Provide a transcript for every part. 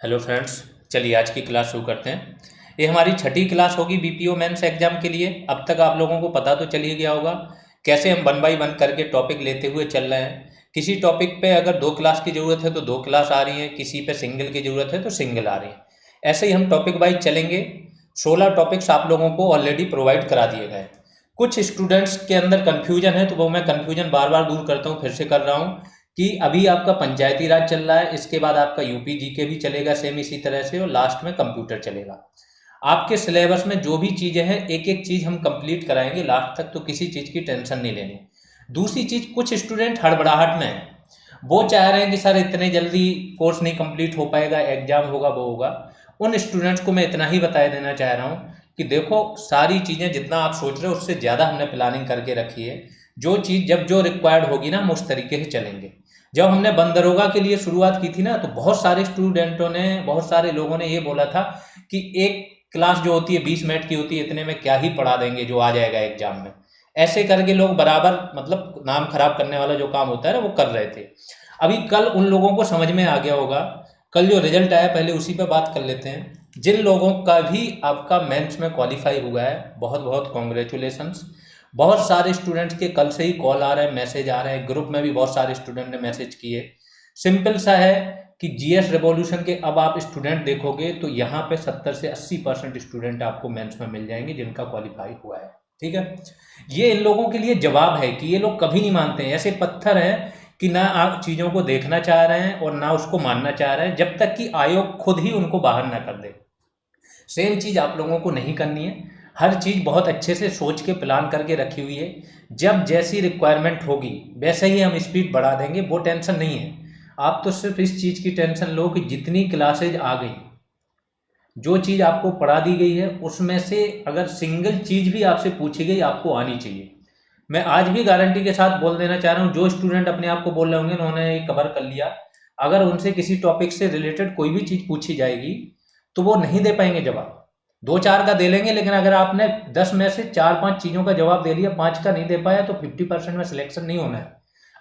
Hello friends, चलिए आज की क्लास शुरू करते हैं। ये हमारी छठी क्लास होगी बीपीओ मेंस एग्जाम के लिए। अब तक आप लोगों को पता तो चल ही गया होगा कैसे हम वन बाई वन करके टॉपिक लेते हुए चल रहे हैं। किसी टॉपिक पे अगर 2 क्लास की ज़रूरत है तो 2 क्लास आ रही है, किसी पे सिंगल की ज़रूरत है तो सिंगल आ रही है। ऐसे ही हम टॉपिक वाइज चलेंगे। 16 टॉपिक्स आप लोगों को ऑलरेडी प्रोवाइड करा दिए गए। कुछ स्टूडेंट्स के अंदर कन्फ्यूजन है तो वो मैं कन्फ्यूजन बार बार दूर करता हूँ, फिर से कर रहा हूँ कि अभी आपका पंचायती राज चल रहा है, इसके बाद आपका यूपी जीके भी चलेगा सेम इसी तरह से, और लास्ट में कंप्यूटर चलेगा। आपके सिलेबस में जो भी चीज़ें हैं एक एक चीज़ हम कंप्लीट कराएंगे लास्ट तक, तो किसी चीज़ की टेंशन नहीं लेनी। दूसरी चीज़, कुछ स्टूडेंट हड़बड़ाहट में हैं, वो चाह रहे हैं कि सर इतने जल्दी कोर्स नहीं कंप्लीट हो पाएगा, एग्जाम होगा वो होगा। उन स्टूडेंट्स को मैं इतना ही बता देना चाह रहा हूँ कि देखो, सारी चीज़ें जितना आप सोच रहे हो उससे ज़्यादा हमने प्लानिंग करके रखी है। जो चीज़ जब जो रिक्वायर्ड होगी ना, हम उस तरीके से चलेंगे। जब हमने वन दरोगा के लिए शुरुआत की थी ना, तो बहुत सारे स्टूडेंटों ने, बहुत सारे लोगों ने ये बोला था कि एक क्लास जो होती है 20 मिनट की होती है, इतने में क्या ही पढ़ा देंगे जो आ जाएगा एग्जाम में। ऐसे करके लोग बराबर, मतलब नाम खराब करने वाला जो काम होता है ना, वो कर रहे थे। अभी कल उन लोगों को समझ में आ गया होगा। कल जो रिजल्ट आया पहले उसी पे बात कर लेते हैं। जिन लोगों का भी आपका मेंस में क्वालिफाई हुआ है, बहुत बहुत कॉन्ग्रेचुलेशंस। बहुत सारे स्टूडेंट्स के कल से ही कॉल आ रहे हैं, मैसेज आ रहे हैं, ग्रुप में भी बहुत सारे स्टूडेंट ने मैसेज किए। सिंपल सा है कि जीएस रेवोल्यूशन के अब आप स्टूडेंट देखोगे तो यहाँ पे 70 से 80% स्टूडेंट आपको मेंस में मिल जाएंगे जिनका क्वालिफाई हुआ है। ठीक है, ये इन लोगों के लिए जवाब है कि ये लोग कभी नहीं मानते हैं, ऐसे पत्थर हैं कि ना आप चीज़ों को देखना चाह रहे हैं और ना उसको मानना चाह रहे हैं, जब तक कि आयोग खुद ही उनको बाहर ना कर दे। सेम चीज़ आप लोगों को नहीं करनी है। हर चीज़ बहुत अच्छे से सोच के प्लान करके रखी हुई है। जब जैसी रिक्वायरमेंट होगी वैसे ही हम स्पीड बढ़ा देंगे, वो टेंशन नहीं है। आप तो सिर्फ इस चीज़ की टेंशन लो कि जितनी क्लासेज आ गई, जो चीज़ आपको पढ़ा दी गई है उसमें से अगर सिंगल चीज़ भी आपसे पूछी गई आपको आनी चाहिए। मैं आज भी गारंटी के साथ बोल देना चाह रहा हूँ, जो स्टूडेंट अपने आप को बोल रहे होंगे उन्होंने ये कवर कर लिया, अगर उनसे किसी टॉपिक से रिलेटेड कोई भी चीज़ पूछी जाएगी तो वो नहीं दे पाएंगे जवाब। 2-4 का दे लेंगे, लेकिन अगर आपने 10 में से 4-5 चीज़ों का जवाब दे लिया, 5 का नहीं दे पाया, तो 50% में सिलेक्शन नहीं होना है।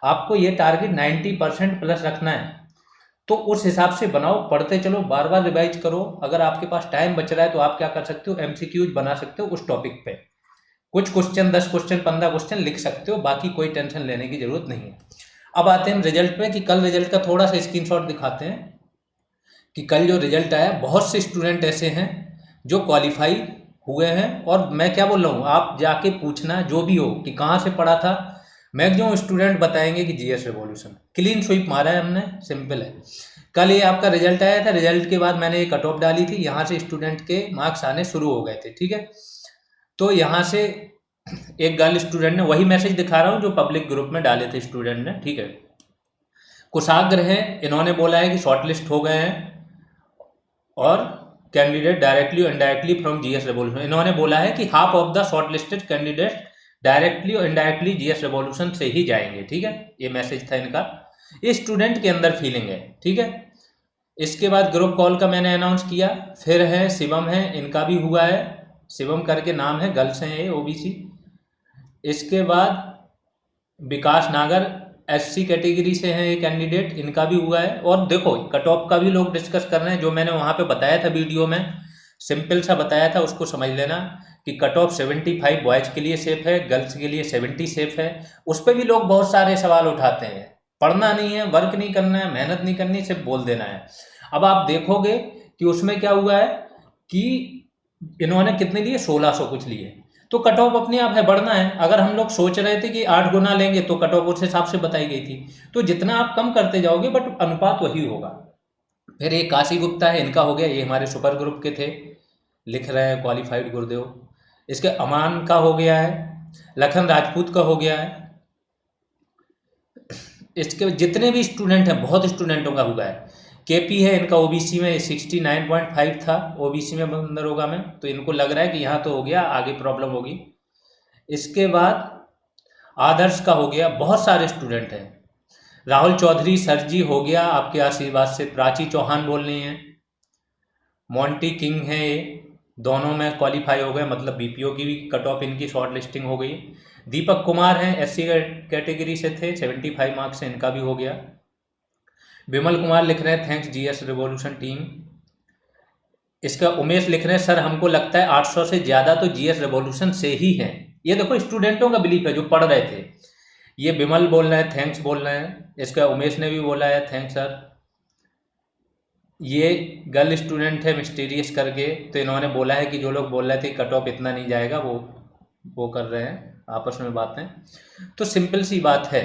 आपको ये टारगेट 90% प्लस रखना है। तो उस हिसाब से बनाओ, पढ़ते चलो, बार बार रिवाइज करो। अगर आपके पास टाइम बच रहा है तो आप क्या कर सकते हो, एमसीक्यूज बना सकते हो उस टॉपिक पे। कुछ क्वेश्चन, 10 क्वेश्चन, 15 क्वेश्चन लिख सकते हो, बाकी कोई टेंशन लेने की जरूरत नहीं है। अब आते हैं रिजल्ट पे, कि कल रिजल्ट का थोड़ा सा स्क्रीनशॉट दिखाते हैं कि कल जो रिजल्ट आया, बहुत से स्टूडेंट ऐसे हैं जो क्वालिफाई हुए हैं। और मैं क्या बोल रहा हूँ, आप जाके पूछना जो भी हो कि कहाँ से पढ़ा था, मैक्सिमम स्टूडेंट बताएंगे कि जीएस रेवोल्यूशन। क्लीन स्वीप मारा है हमने, सिंपल है। कल ये आपका रिजल्ट आया था, रिजल्ट के बाद मैंने ये कट ऑफ डाली थी, यहाँ से स्टूडेंट के मार्क्स आने शुरू हो गए थे। ठीक है, तो यहाँ से एक गर्ल स्टूडेंट ने, वही मैसेज दिखा रहा हूँ जो पब्लिक ग्रुप में डाले थे स्टूडेंट ने। ठीक है, कुशाग्र हैं, इन्होंने बोला है कि शॉर्ट लिस्ट हो गए हैं और कैंडिडेट डायरेक्टली और इनडायरेक्टली फ्रॉम जीएस रेवोल्यूशन। इन्होंने बोला है कि half of the short listed candidate directly और इनडायरेक्टली जीएस रेवोल्यूशन से ही जाएंगे। ठीक है, ये मैसेज था इनका, ये स्टूडेंट के अंदर फीलिंग है। ठीक है, इसके बाद ग्रुप कॉल का मैंने अनाउंस किया। फिर है शिवम है, इनका भी हुआ है, शिवम करके नाम है, गर्ल्स हैं ये, ओबीसी। इसके बाद विकास नागर, एससी कैटेगरी से हैं ये कैंडिडेट, इनका भी हुआ है। और देखो, कट ऑफ का भी लोग डिस्कस कर रहे हैं, जो मैंने वहाँ पे बताया था वीडियो में, सिंपल सा बताया था, उसको समझ लेना कि कट ऑफ 75 बॉयज़ के लिए सेफ है, गर्ल्स के लिए 70 सेफ है। उस पर भी लोग बहुत सारे सवाल उठाते हैं। पढ़ना नहीं है, वर्क नहीं करना है, मेहनत नहीं करनी, सिर्फ बोल देना है। अब आप देखोगे कि उसमें क्या हुआ है कि इन्होंने कितने लिए, 1600 कुछ लिए। तो कट ऑफ अपने आप है, बढ़ना है। अगर हम लोग सोच रहे थे कि 8 गुना लेंगे तो कट ऑफ उस हिसाब से बताई गई थी, तो जितना आप कम करते जाओगे बट अनुपात वही होगा। फिर ये काशी गुप्ता है, इनका हो गया, ये हमारे सुपर ग्रुप के थे, लिख रहे हैं क्वालिफाइड गुरुदेव। इसके अमान का हो गया है, लखन राजपूत का हो गया है। इसके जितने भी स्टूडेंट हैं, बहुत स्टूडेंटों का हुआ है। केपी है, इनका ओबीसी में 69.5 था, ओबीसी में दरोगा में, तो इनको लग रहा है कि यहाँ तो हो गया, आगे प्रॉब्लम होगी। इसके बाद आदर्श का हो गया, बहुत सारे स्टूडेंट हैं। राहुल चौधरी सर जी हो गया, आपके आशीर्वाद से। प्राची चौहान बोल रही हैं, मोंटी किंग है, ये दोनों में क्वालिफाई हो गए, मतलब बीपीओ की भी कट ऑफ इनकी शॉर्ट लिस्टिंग हो गई। दीपक कुमार हैं, एससी कैटेगरी से थे, 75 मार्क्स से इनका भी हो गया। विमल कुमार लिख रहे हैं थैंक्स जीएस रिवॉल्यूशन टीम। इसका उमेश लिख रहे हैं सर हमको लगता है 800 से ज़्यादा तो जीएस रिवॉल्यूशन से ही हैं। ये देखो स्टूडेंटों का बिलीफ है जो पढ़ रहे थे। ये विमल बोल रहे हैं थैंक्स बोल रहे हैं, इसका उमेश ने भी बोला है थैंक्स सर। ये गर्ल स्टूडेंट है मिस्टीरियस करके, तो इन्होंने बोला है कि जो लोग बोल रहे थे कट ऑफ इतना नहीं जाएगा वो कर रहे हैं आपस में बातें। तो सिंपल सी बात है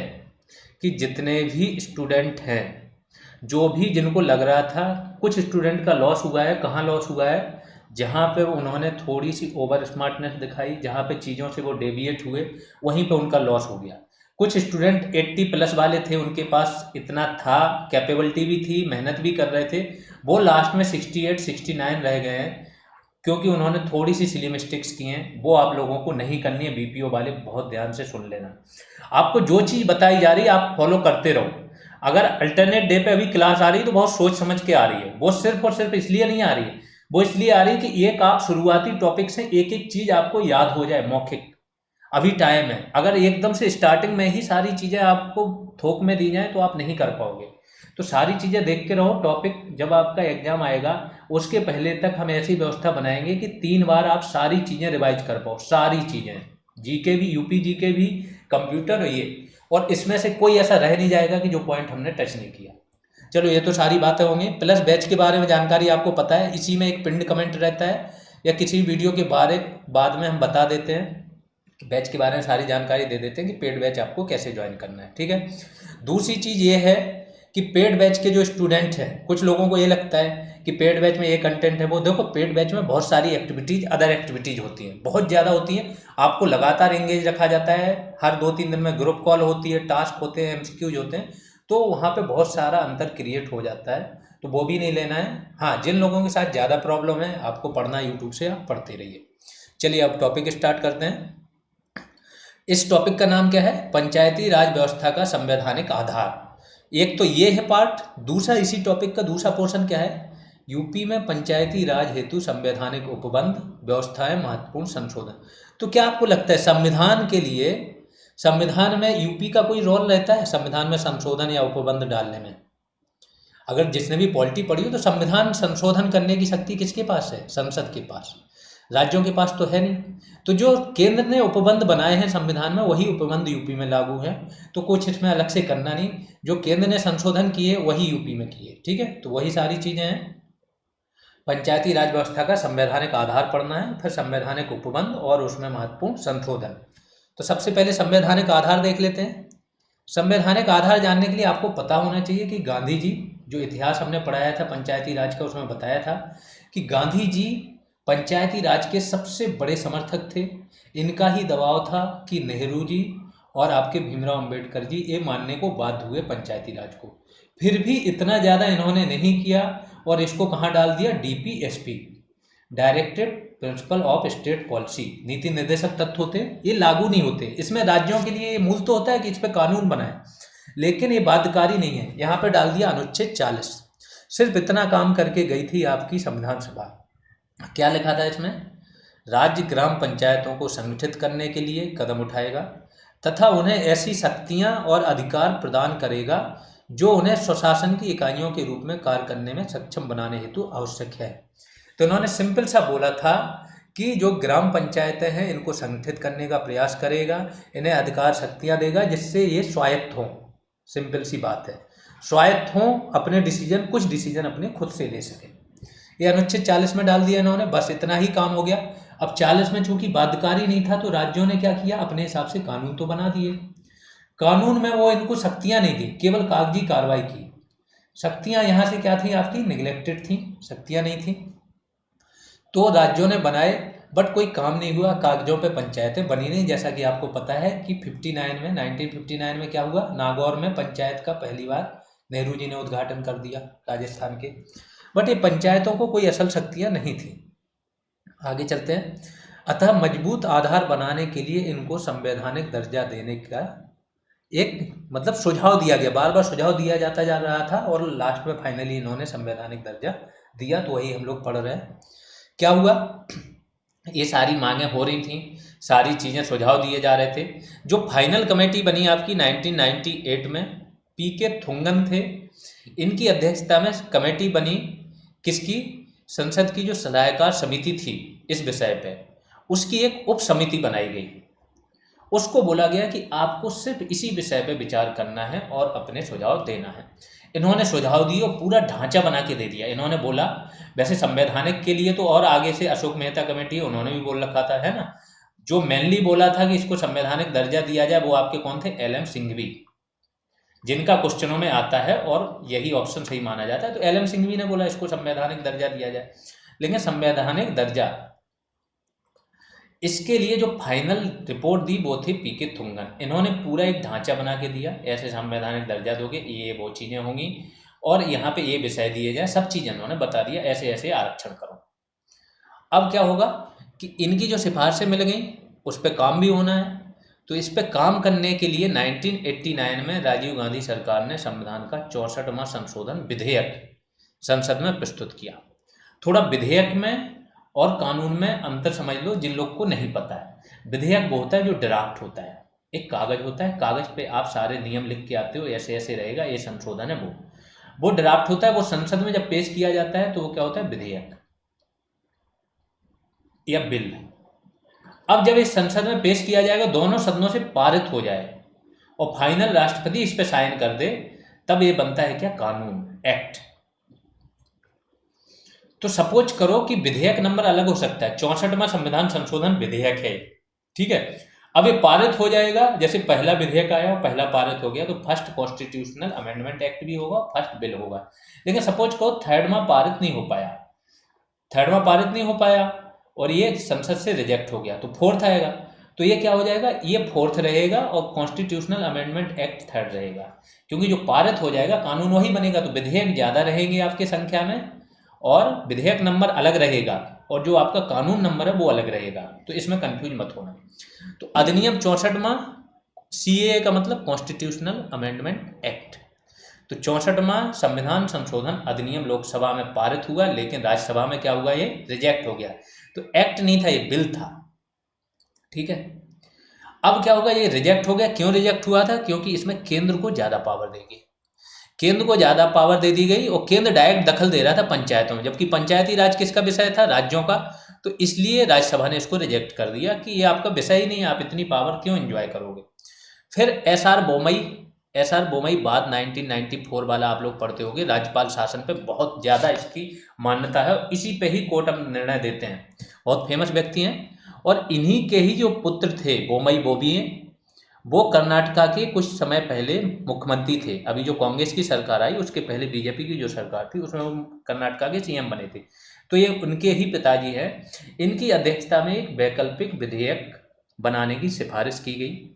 कि जितने भी स्टूडेंट हैं, जो भी जिनको लग रहा था, कुछ स्टूडेंट का लॉस हुआ है। कहाँ लॉस हुआ है? जहाँ पे उन्होंने थोड़ी सी ओवर स्मार्टनेस दिखाई, जहाँ पे चीज़ों से वो डेविएट हुए, वहीं पे उनका लॉस हो गया। कुछ स्टूडेंट 80+ वाले थे, उनके पास इतना था, कैपेबिलिटी भी थी, मेहनत भी कर रहे थे, वो लास्ट में 68 69 रह गए हैं, क्योंकि उन्होंने थोड़ी सी सिली मिस्टेक्स की हैं। वो आप लोगों को नहीं करनी है। बीपीओ वाले बहुत ध्यान से सुन लेना, आपको जो चीज़ बताई जा रही है आप फॉलो करते रहो। अगर अल्टरनेट डे पे अभी क्लास आ रही है तो बहुत सोच समझ के आ रही है, वो सिर्फ और सिर्फ इसलिए नहीं आ रही है, वो इसलिए आ रही है कि एक आप शुरुआती टॉपिक से एक एक चीज़ आपको याद हो जाए मौखिक। अभी टाइम है, अगर एकदम से स्टार्टिंग में ही सारी चीज़ें आपको थोक में दी जाए तो आप नहीं कर पाओगे। तो सारी चीज़ें देख के रहो। टॉपिक जब आपका एग्जाम आएगा उसके पहले तक हम ऐसी व्यवस्था बनाएंगे कि 3 बार आप सारी चीज़ें रिवाइज कर पाओ, सारी चीज़ें, जीके भी, यूपी जीके भी, कंप्यूटर ये, और इसमें से कोई ऐसा रह नहीं जाएगा कि जो पॉइंट हमने टच नहीं किया। चलो ये तो सारी बातें होंगी। प्लस बैच के बारे में जानकारी आपको पता है, इसी में एक पिंड कमेंट रहता है या किसी वीडियो के बाद में हम बता देते हैं, बैच के बारे में सारी जानकारी दे देते हैं कि पेड बैच आपको कैसे ज्वाइन करना है। ठीक है। दूसरी चीज़ ये है कि पेड बैच के जो स्टूडेंट हैं, कुछ लोगों को ये लगता है कि पेड बैच में ये कंटेंट है, वो देखो पेड बैच में बहुत सारी एक्टिविटीज़, अदर एक्टिविटीज़ होती हैं, बहुत ज़्यादा होती हैं। आपको लगातार एंगेज रखा जाता है, हर 2-3 दिन में ग्रुप कॉल होती है, टास्क होते हैं, एमसीक्यूज होते हैं, तो वहाँ पे बहुत सारा अंतर क्रिएट हो जाता है, तो वो भी नहीं लेना है। हाँ, जिन लोगों के साथ ज़्यादा प्रॉब्लम है, आपको पढ़ना यूट्यूब से, आप पढ़ते रहिए। चलिए अब टॉपिक स्टार्ट करते हैं। इस टॉपिक का नाम क्या है? पंचायती राज व्यवस्था का संवैधानिक आधार। एक तो ये है पार्ट। दूसरा, इसी टॉपिक का दूसरा पोर्शन क्या है? यूपी में पंचायती राज हेतु संवैधानिक उपबंध व्यवस्थाएं महत्वपूर्ण संशोधन। तो क्या आपको लगता है संविधान के लिए, संविधान में यूपी का कोई रोल रहता है संविधान में संशोधन या उपबंध डालने में? अगर जिसने भी पॉलिटी पढ़ी हो तो संविधान संशोधन करने की शक्ति किसके पास है? संसद के पास, राज्यों के पास तो है नहीं। तो जो केंद्र ने उपबंध बनाए हैं संविधान में, वही उपबंध यूपी में लागू है। तो कुछ इसमें अलग से करना नहीं, जो केंद्र ने संशोधन किए वही यूपी में किए। ठीक है, तो वही सारी चीज़ें हैं। पंचायती राज व्यवस्था का संवैधानिक आधार पढ़ना है, फिर संवैधानिक उपबंध और उसमें महत्वपूर्ण संशोधन। तो सबसे पहले संवैधानिक आधार देख लेते हैं। संवैधानिक आधार जानने के लिए आपको पता होना चाहिए कि गांधी जी, जो इतिहास हमने पढ़ाया था पंचायती राज का, उसमें बताया था कि गांधी जी पंचायती राज के सबसे बड़े समर्थक थे। इनका ही दबाव था कि नेहरू जी और आपके भीमराव अंबेडकर जी ये मानने को बाध्य हुए पंचायती राज को, फिर भी इतना ज़्यादा इन्होंने नहीं किया और इसको कहाँ डाल दिया? DPSP, directed principle of state policy, नीति निर्देशक तत्व होते हैं, ये लागू नहीं होते। इसमें राज्यों के लिए मूल तो होता है कि इस पर कानून बनाए, लेकिन ये बाध्यकारी नहीं है। यहाँ पे डाल दिया अनुच्छेद 40। सिर्फ इतना काम करके गई थी आपकी संविधान सभा। क्या लिखा था इसमें? राज्य ग्राम पंचायतों को संगठित करने के लिए कदम उठाएगा तथा उन्हें ऐसी शक्तियां और अधिकार प्रदान करेगा जो उन्हें स्वशासन की इकाइयों के रूप में कार्य करने में सक्षम बनाने हेतु आवश्यक है। तो इन्होंने सिंपल सा बोला था कि जो ग्राम पंचायतें हैं इनको संगठित करने का प्रयास करेगा, इन्हें अधिकार शक्तियां देगा जिससे ये स्वायत्त हों। सिंपल सी बात है, स्वायत्त हों, अपने डिसीजन, कुछ डिसीजन अपने खुद से ले सकें। ये अनुच्छेद 40 में डाल दिया इन्होंने, बस इतना ही काम हो गया। अब 40 में चूंकि बाध्यकारी नहीं था तो राज्यों ने क्या किया? अपने हिसाब से कानून तो बना दिए। कानून में वो इनको शक्तियां नहीं दी, केवल कागजी कार्रवाई की। शक्तियां यहाँ से क्या थी? आपकी निगलेक्टेड थी, शक्तियां नहीं थी। तो राज्यों ने बनाए, बट कोई काम नहीं हुआ, कागजों पे पंचायतें बनी नहीं। जैसा कि आपको पता है कि 1959 में क्या हुआ? नागौर में पंचायत का पहली बार नेहरू जी ने उद्घाटन कर दिया, राजस्थान के। बट ये पंचायतों को कोई असल शक्तियां नहीं थी। आगे चलते हैं। अतः मजबूत आधार बनाने के लिए इनको संवैधानिक दर्जा देने का एक मतलब सुझाव दिया गया, बार बार सुझाव दिया जाता जा रहा था और लास्ट में फाइनली इन्होंने संवैधानिक दर्जा दिया। तो वही हम लोग पढ़ रहे हैं। क्या हुआ? ये सारी मांगें हो रही थी, सारी चीज़ें सुझाव दिए जा रहे थे। जो फाइनल कमेटी बनी आपकी 1998 में, पीके थुंगन थे इनकी अध्यक्षता में कमेटी बनी, किसकी? संसद की जो सलाहकार समिति थी इस विषय पे, उसकी एक उप समिति बनाई गई। उसको बोला गया कि आपको सिर्फ इसी विषय पे विचार करना है और अपने सुझाव देना है। इन्होंने सुझाव दिए और पूरा ढांचा बना के दे दिया। इन्होंने बोला, वैसे संवैधानिक के लिए तो और आगे से अशोक मेहता कमेटी, उन्होंने भी बोल रखा था, है ना। जो मेनली बोला था कि इसको संवैधानिक दर्जा दिया जाए वो आपके कौन थे? एल एम सिंघवी, जिनका क्वेश्चनों में आता है और यही ऑप्शन सही माना जाता है। तो एल एम सिंघवी ने बोला इसको संवैधानिक दर्जा दिया जाए। लेकिन संवैधानिक दर्जा, इसके लिए जो फाइनल रिपोर्ट दी वो थी पी के थुंगन। इन्होंने पूरा एक ढांचा बना के दिया, ऐसे संवैधानिक दर्जा दोगे, ये वो चीज़ें होंगी और यहाँ पे ये विषय दिए जाए, सब चीज़ इन्होंने बता दिया, ऐसे ऐसे आरक्षण करो। अब क्या होगा कि इनकी जो सिफारिशें मिल गई उस पर काम भी होना है। तो इस पर काम करने के लिए 1989 में राजीव गांधी सरकार ने संविधान का 64वां संशोधन विधेयक संसद में प्रस्तुत किया। थोड़ा विधेयक में और कानून में अंतर समझ लो जिन लोग को नहीं पता है। विधेयक वो होता है जो ड्राफ्ट होता है, एक कागज होता है, कागज पे आप सारे नियम लिख के आते हो, ऐसे ऐसे रहेगा, ये संशोधन है। वो ड्राफ्ट होता है, वो संसद में जब पेश किया जाता है तो वो क्या होता है? विधेयक या बिल। अब जब इस संसद में पेश किया जाएगा, दोनों सदनों से पारित हो जाए और फाइनल राष्ट्रपति इस पे साइन कर दे, तब ये बनता है क्या? कानून, एक्ट। तो सपोज करो कि विधेयक नंबर अलग हो सकता है, 64वां संविधान संशोधन विधेयक है, ठीक है। अब ये पारित हो जाएगा, जैसे पहला विधेयक आया, पहला पारित हो गया तो फर्स्ट कॉन्स्टिट्यूशनल अमेंडमेंट एक्ट भी होगा, फर्स्ट बिल होगा। लेकिन सपोज करो थर्डवां पारित नहीं हो पाया, थर्डवां पारित नहीं हो पाया और ये संसद से रिजेक्ट हो गया, तो फोर्थ आएगा। तो ये क्या हो जाएगा? ये फोर्थ रहेगा और कॉन्स्टिट्यूशनल अमेंडमेंट एक्ट थर्ड रहेगा, क्योंकि जो पारित हो जाएगा कानून वही बनेगा। तो विधेयक ज़्यादा रहेंगे आपकी संख्या में और विधेयक नंबर अलग रहेगा और जो आपका कानून नंबर है वो अलग रहेगा। तो इसमें कंफ्यूज मत होना। तो अधिनियम 64वां, CAA का मतलब कॉन्स्टिट्यूशनल अमेंडमेंट एक्ट। तो 64वां संविधान संशोधन अधिनियम लोकसभा में पारित हुआ, लेकिन राज्यसभा में क्या हुआ? ये रिजेक्ट हो गया। तो एक्ट नहीं था, ये बिल था, ठीक है। अब क्या होगा? ये रिजेक्ट हो गया। क्यों रिजेक्ट हुआ था? क्योंकि इसमें केंद्र को ज़्यादा पावर देगी, केंद्र को ज़्यादा पावर दे दी गई और केंद्र डायरेक्ट दखल दे रहा था पंचायतों में, जबकि पंचायती राज किसका विषय था? राज्यों का। तो इसलिए राज्यसभा ने इसको रिजेक्ट कर दिया कि ये आपका विषय ही नहीं है, आप इतनी पावर क्यों एंजॉय करोगे। फिर एस आर बोमई बाद 1994 वाला आप लोग पढ़ते होंगे, राज्यपाल शासन पे बहुत ज़्यादा इसकी मान्यता है, इसी पे ही कोर्ट अब निर्णय देते हैं। बहुत फेमस व्यक्ति हैं और इन्हीं के ही जो पुत्र थे बोमई बोबिए, वो कर्नाटका के कुछ समय पहले मुख्यमंत्री थे। अभी जो कांग्रेस की सरकार आई उसके पहले बीजेपी की जो सरकार थी उसमें वो कर्नाटका के CM बने थे। तो ये उनके ही पिताजी हैं। इनकी अध्यक्षता में एक वैकल्पिक विधेयक बनाने की सिफारिश की गई।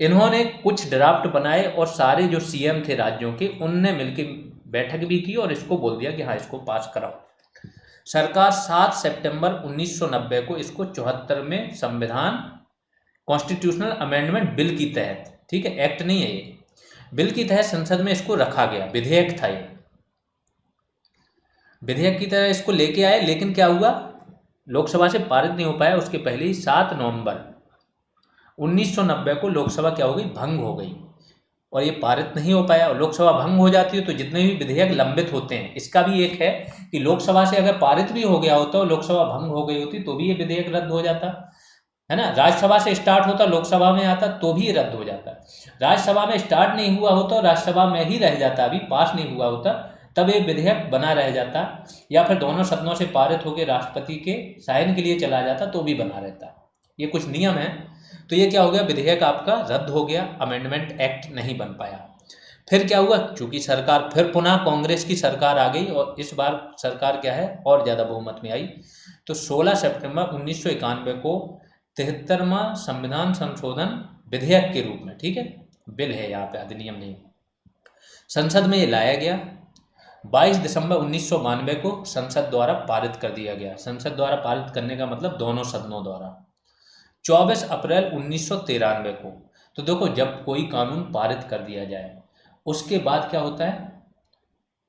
इन्होंने कुछ ड्राफ्ट बनाए और सारे जो CM थे राज्यों के, उनने मिलकर बैठक भी की और इसको बोल दिया कि हाँ इसको पास कराओ। सरकार 7 सितंबर 1990 को इसको 74वें संविधान कॉन्स्टिट्यूशनल अमेंडमेंट बिल की तहत, ठीक है, एक्ट नहीं है ये, बिल की तहत संसद में इसको रखा गया। विधेयक था ये, विधेयक की तरह इसको लेके आए। लेकिन क्या हुआ? लोकसभा से पारित नहीं हो पाया। उसके पहले ही 7 नवंबर 1990 को लोकसभा क्या हो गई? भंग हो गई और ये पारित नहीं हो पाया। और लोकसभा भंग हो जाती है तो जितने भी विधेयक लंबित होते हैं, इसका भी एक है कि लोकसभा से अगर पारित भी हो गया होता और लोकसभा भंग हो गई होती तो भी ये विधेयक रद्द हो जाता, है ना। राज्यसभा से स्टार्ट होता, लोकसभा में आता तो भी रद्द हो जाता। राज्यसभा में स्टार्ट नहीं हुआ होता और राज्यसभा में ही रह जाता, अभी पास नहीं हुआ होता, तब ये विधेयक बना रह जाता, या फिर दोनों सदनों से पारित होकर राष्ट्रपति के साइन के लिए चला जाता तो भी बना रहता। ये कुछ नियम है। तो ये क्या हो गया? विधेयक आपका रद्द हो गया, अमेंडमेंट एक्ट नहीं बन पाया। फिर क्या हुआ? चूंकि सरकार फिर पुनः कांग्रेस की सरकार आ गई और इस बार सरकार क्या है? और ज़्यादा बहुमत में आई। तो 16 सितंबर 1991 को 73वां संविधान संशोधन विधेयक के रूप में, ठीक है, बिल है यहाँ पे, अधिनियम नहीं, संसद में ये लाया गया। 22 दिसंबर 1992 को संसद द्वारा पारित कर दिया गया। संसद द्वारा पारित करने का मतलब दोनों सदनों द्वारा। 24 अप्रैल 1993 को, तो देखो जब कोई कानून पारित कर दिया जाए उसके बाद क्या होता है?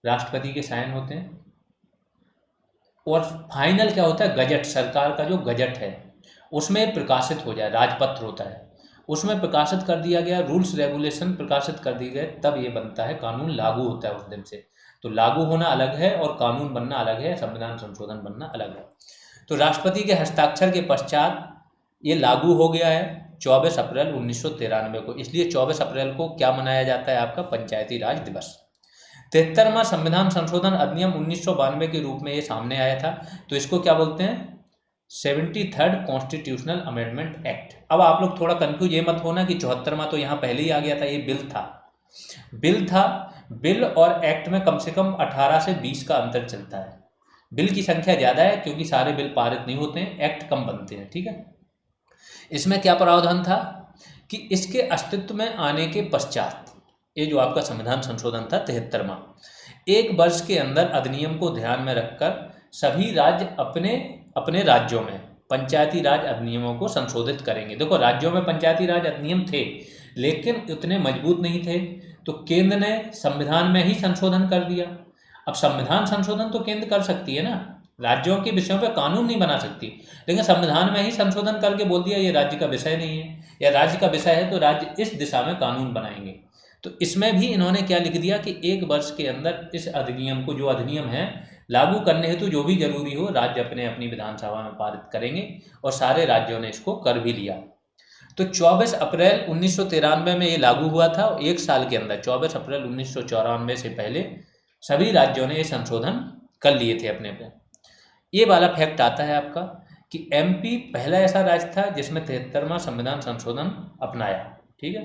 राष्ट्रपति के साइन होते हैं और फाइनल क्या होता है? गजट, सरकार का जो गजट है उसमें प्रकाशित हो जाए, राजपत्र होता है, उसमें प्रकाशित कर दिया गया, रूल्स रेगुलेशन प्रकाशित कर दिए गए, तब ये बनता है कानून, लागू होता है उस दिन से। तो लागू होना अलग है और कानून बनना अलग है, संविधान संशोधन बनना अलग है। तो राष्ट्रपति के हस्ताक्षर के पश्चात ये लागू हो गया है 24 अप्रैल 1993 को। इसलिए 24 अप्रैल को क्या मनाया जाता है आपका पंचायती राज दिवस। 73वां संविधान संशोधन अधिनियम 1992 के रूप में ये सामने आया था। तो इसको क्या बोलते हैं, 73rd कॉन्स्टिट्यूशनल अमेंडमेंट एक्ट। अब आप लोग थोड़ा कंफ्यूज ये मत होना कि 74वां तो यहाँ पहले ही आ गया था, ये बिल था। बिल और एक्ट में कम से कम 18 से 20 का अंतर चलता है। बिल की संख्या ज़्यादा है क्योंकि सारे बिल पारित नहीं होते हैं, एक्ट कम बनते हैं, ठीक है। इसमें क्या प्रावधान था कि इसके अस्तित्व में आने के पश्चात, ये जो आपका संविधान संशोधन था 73वां, 1 वर्ष के अंदर अधिनियम को ध्यान में रखकर सभी राज्य अपने अपने राज्यों में पंचायती राज अधिनियमों को संशोधित करेंगे। देखो, राज्यों में पंचायती राज अधिनियम थे लेकिन उतने मजबूत नहीं थे, तो केंद्र ने संविधान में ही संशोधन कर दिया। अब संविधान संशोधन तो केंद्र कर सकती है ना, राज्यों के विषयों पर कानून नहीं बना सकती, लेकिन संविधान में ही संशोधन करके बोल दिया ये राज्य का विषय नहीं है, या राज्य का विषय है तो राज्य इस दिशा में कानून बनाएंगे। तो इसमें भी इन्होंने क्या लिख दिया कि 1 वर्ष के अंदर इस अधिनियम को, जो अधिनियम है, लागू करने हेतु जो भी जरूरी हो राज्य अपने अपनी विधानसभा में पारित करेंगे, और सारे राज्यों ने इसको कर भी लिया। तो 24 अप्रैल 1993 में ये लागू हुआ था। 1 साल के अंदर 24 अप्रैल 1994 से पहले सभी राज्यों ने ये संशोधन कर लिए थे अपने पे। ये वाला फैक्ट आता है आपका कि एमपी पहला ऐसा राज्य था जिसमें 73वां संविधान संशोधन अपनाया, ठीक है।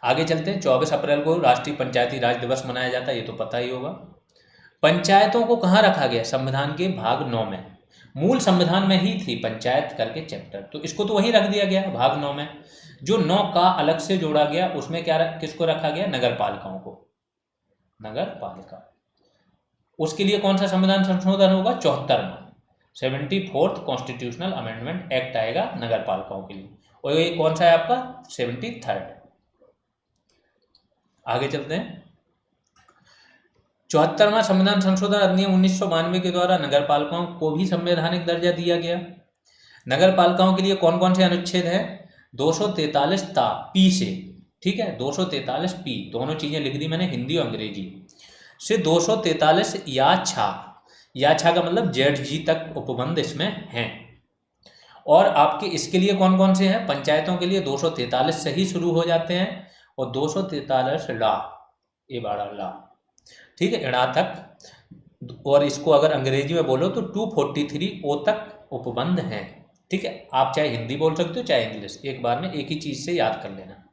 आगे चलते हैं। 24 अप्रैल को राष्ट्रीय पंचायती राज दिवस मनाया जाता है, ये तो पता ही होगा। पंचायतों को कहाँ रखा गया, संविधान के भाग 9 में। मूल संविधान में ही थी पंचायत करके चैप्टर, तो इसको तो वहीं रख दिया गया भाग 9 में। जो 9 का अलग से जोड़ा गया उसमें किसको रखा गया, नगर पालिकाओं को, नगर पालिका। उसके लिए कौन सा संविधान संशोधन होगा, 74वां 74th कॉन्स्टिट्यूशनल अमेंडमेंट एक्ट आएगा नगर पालिकाओं के लिए, और ये कौन सा है आपका 73rd। आगे चलते हैं। 74वां संविधान संशोधन अधिनियम 1992 के द्वारा नगर पालिकाओं को भी संवैधानिक दर्जा दिया गया। नगर पालिकाओं के लिए कौन कौन से अनुच्छेद हैं, 243 ता पी से, ठीक है, 243 पी, दोनों चीजें लिख दी मैंने, हिंदी और अंग्रेजी से। 243 या छा का मतलब जेड तक उपबंध इसमें हैं। और आपके इसके लिए कौन कौन से हैं, पंचायतों के लिए 243 से ही शुरू हो जाते हैं, और 243 ला, ये बड़ा ला, ठीक है, इड़ा तक। और इसको अगर अंग्रेजी में बोलो तो 243 ओ तक उपबंध हैं, ठीक है। आप चाहे हिंदी बोल सकते हो चाहे इंग्लिश, एक बार में एक ही चीज से याद कर लेना।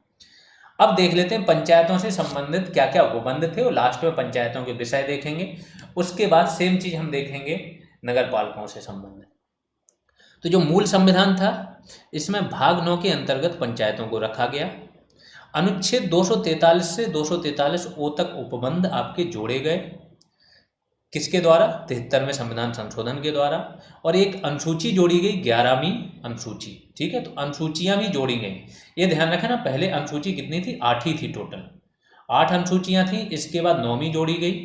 अब देख लेते हैं पंचायतों से संबंधित क्या क्या उपबंध थे, और लास्ट में पंचायतों के विषय देखेंगे। उसके बाद सेम चीज हम देखेंगे नगर पालिकाओं से संबंधित। तो जो मूल संविधान था इसमें भाग 9 के अंतर्गत पंचायतों को रखा गया। अनुच्छेद 243 से 243 ओ तक उपबंध आपके जोड़े गए, किसके द्वारा, 73वें संविधान संशोधन के द्वारा। और एक अनुसूची जोड़ी गई, 11वीं अनुसूची, ठीक है। तो अनुसूचियां भी जोड़ी गई। ये ध्यान रखें ना, पहले अनुसूची कितनी थी, 8 ही थी टोटल, 8 अनुसूचियां थी। इसके बाद 9वीं जोड़ी गई,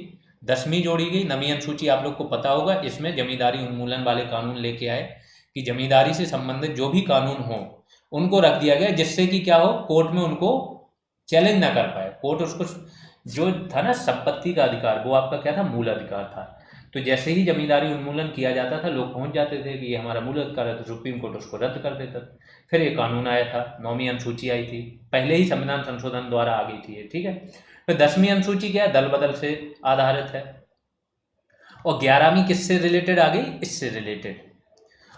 10वीं जोड़ी गई। 9वीं अनुसूची आप लोग को पता होगा, इसमें जमींदारी उन्मूलन वाले कानून लेके आए कि जमींदारी से संबंधित जो भी कानून हो उनको रख दिया गया, जिससे कि क्या हो, कोर्ट में उनको चैलेंज ना कर पाए। कोर्ट उसको, जो था ना संपत्ति का अधिकार, वो आपका क्या था, मूल अधिकार था। तो जैसे ही जमींदारी उन्मूलन किया जाता था, लोग पहुंच जाते थे कि ये हमारा मूल अधिकार है, तो सुप्रीम कोर्ट उसको रद्द कर देता था। फिर ये कानून आया था, 9वीं अनुसूची आई थी, पहले ही संविधान संशोधन द्वारा आ गई थी ये, ठीक है। फिर 10वीं अनुसूची क्या है, दल बदल से आधारित है। और 11वीं किससे रिलेटेड आ गई, इससे रिलेटेड।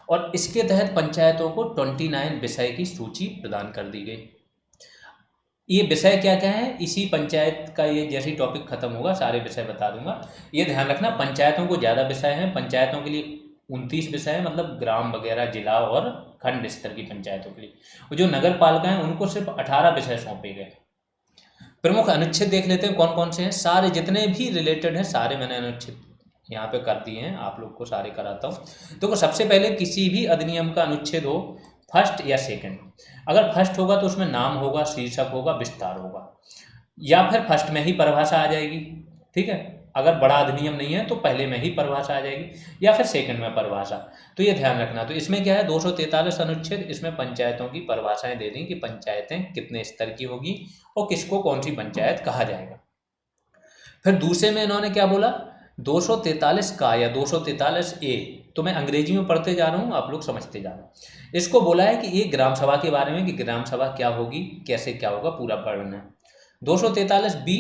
और इसके तहत पंचायतों को 29 विषय की सूची प्रदान कर दी गई। ये विषय क्या क्या है, इसी पंचायत का, ये जैसे ही टॉपिक खत्म होगा सारे विषय बता दूंगा। ये ध्यान रखना, पंचायतों को ज़्यादा विषय हैं। पंचायतों के लिए 29 विषय है, मतलब ग्राम वगैरह, जिला और खंड स्तर की पंचायतों के लिए। और जो नगर पालिका हैं उनको सिर्फ 18 विषय सौंपे गए। प्रमुख अनुच्छेद देख लेते हैं कौन कौन से हैं। सारे जितने भी रिलेटेड हैं सारे मैंने अनुच्छेद यहाँ पे कर दिए हैं, आप लोग को सारे कराता हूँ। देखो, सबसे पहले किसी भी अधिनियम का अनुच्छेद हो, फर्स्ट या सेकंड। अगर फर्स्ट होगा तो उसमें नाम होगा, शीर्षक होगा, विस्तार होगा, या फिर फर्स्ट में ही परिभाषा आ जाएगी, ठीक है। अगर बड़ा अधिनियम नहीं है तो पहले में ही परिभाषा आ जाएगी या फिर सेकंड में परिभाषा। तो ये ध्यान रखना। तो इसमें क्या है 243 अनुच्छेद, इसमें पंचायतों की परिभाषाएं दे दी कि पंचायतें कितने स्तर की होगी और किसको कौन सी पंचायत कहा जाएगा। फिर दूसरे में इन्होंने क्या बोला 243 का या 243 ए, तो मैं अंग्रेजी में पढ़ते जा रहा हूँ, आप लोग समझते जा रहे हैं। इसको बोला है कि ये ग्राम सभा के बारे में कि ग्राम सभा क्या होगी, कैसे क्या होगा, पूरा पढ़ना है। 243 बी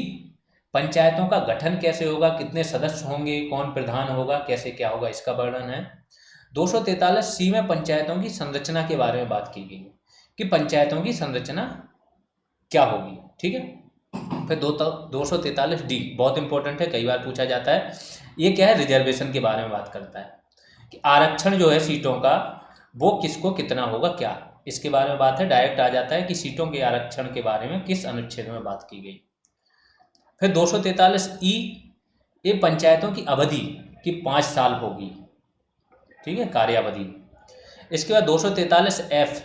पंचायतों का गठन कैसे होगा, कितने सदस्य होंगे, कौन प्रधान होगा, कैसे क्या होगा, इसका वर्णन है। 243 सी में पंचायतों की संरचना के बारे में बात की गई कि पंचायतों की संरचना क्या होगी, ठीक है। फिर 243 डी बहुत इंपॉर्टेंट है, कई बार पूछा जाता है। ये क्या है रिजर्वेशन के बारे में बात करता है कि आरक्षण जो है सीटों का वो किसको कितना होगा क्या, इसके बारे में बात है। डायरेक्ट आ जाता है कि सीटों के आरक्षण के बारे में किस अनुच्छेद में बात की गई। फिर 243 ई ये पंचायतों की अवधि की 5 साल होगी, ठीक है, कार्यावधि। इसके बाद 243 एफ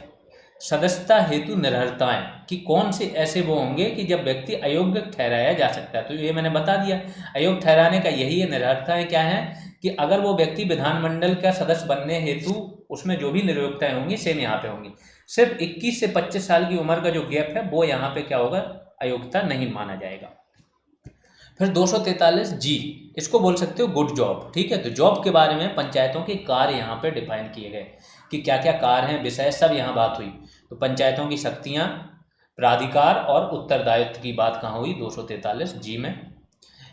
सदस्यता हेतु निर्भरताएं कि कौन से ऐसे वो होंगे कि जब व्यक्ति अयोग्य ठहराया जा सकता है। तो ये मैंने बता दिया, अयोग्य ठहराने का यही है। निर्भरताएं क्या है कि अगर वो व्यक्ति विधानमंडल का सदस्य बनने हेतु उसमें जो भी नियोक्ताएं होंगी सेम यहाँ पे होंगी। सिर्फ 21 से 25 साल की उम्र का जो गैप है वो यहाँ पे क्या होगा, अयोग्यता नहीं माना जाएगा। फिर 243 जी इसको बोल सकते हो गुड जॉब, ठीक है। तो जॉब के बारे में पंचायतों के कार्य यहाँ पे डिफाइन किए गए कि क्या क्या कार्य हैं, विषय सब यहाँ बात हुई। तो पंचायतों की शक्तियाँ, प्राधिकार और उत्तरदायित्व की बात कहाँ हुई 243 जी में।